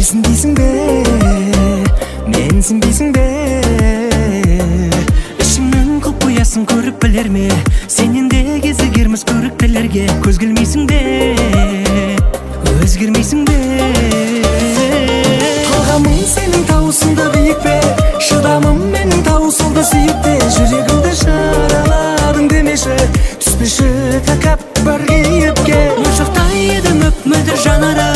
түсінбейсің бе, менсінбейсің бе? Ішіңнің құпиясын көріп білер ме? Сенен де кезігерміз көріктілерге. Көз келмейсің бе, өзгермейсің бе? Талғамың сенің тауысында биік пе? Шыдамым менің таусылды сүйіп те. Жүрегімді жараладың демеші, түспеші тәкаппар кейіпке. Ошақтай едім өп-мөлдір жанары,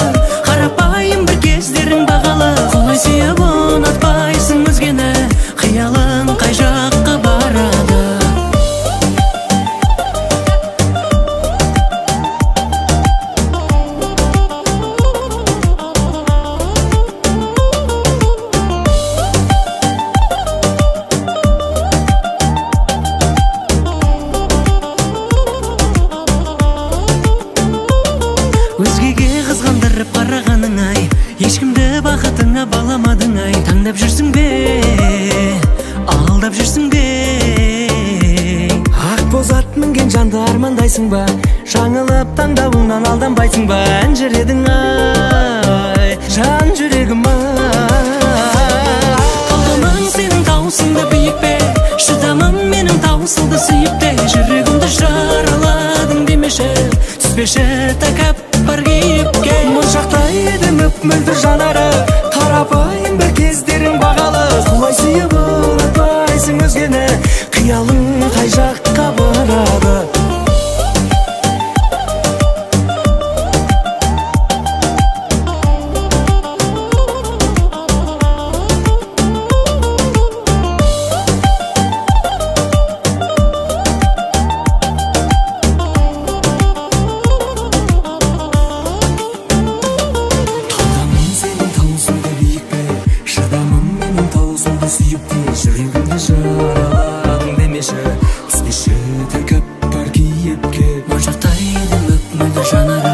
қарапайым бір кездерің бағалы. Құлай сүйіп ұнатпайсың өзгені, қиялың қай жаққа барады? Өзгеге қызғандырып қарағаның ай, ешкімді бақытыңа баламадың ай. Таңдап жүрсің бе, алдап жүрсің бе? Ақ боз ат мінген жанды армандайсың ба? Жаңылып таңдауыңнан алданбайсың ба? Әнжір едің ай, жан жүрегім ай. Талғамың сенің таусыңда биік пе? Шыдамым менің таусылды сүйіп те. Жүрегімді жараладың демеші, түспеші тәкаппар кейіпке. Моншақтай едім өп-мөлдір жанары, қарапайым бір кездерің бағалы. Құлай сүйіп ұнатпайсың өзгені, қиялың қай жаққа барады? Жүрегімді жараладың демеші, түспеші тәкаппар кейіпке. Моншақтай едім өп-мөлдір жанары,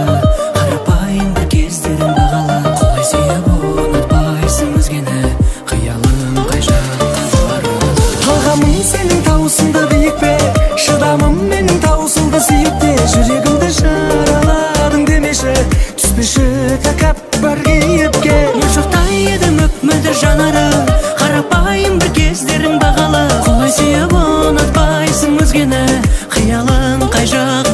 қарапайым бір кездерің бағалы. Құлай сүйіп ұнатпайсың өзгені, қиялың қай жаққа барады? Талғамың сенің таусында биік пе? Шыдамым менің таусылды сүйіп те. Жүрегімді жараладың демеші, түспеші тәкаппар кейіпке. Моншақтай едім өп-мөлдір жанары, қарапайым бір кездерің бағалы. Құлай сүйіп ұнатпайсың өзгені, қиялың қай жақ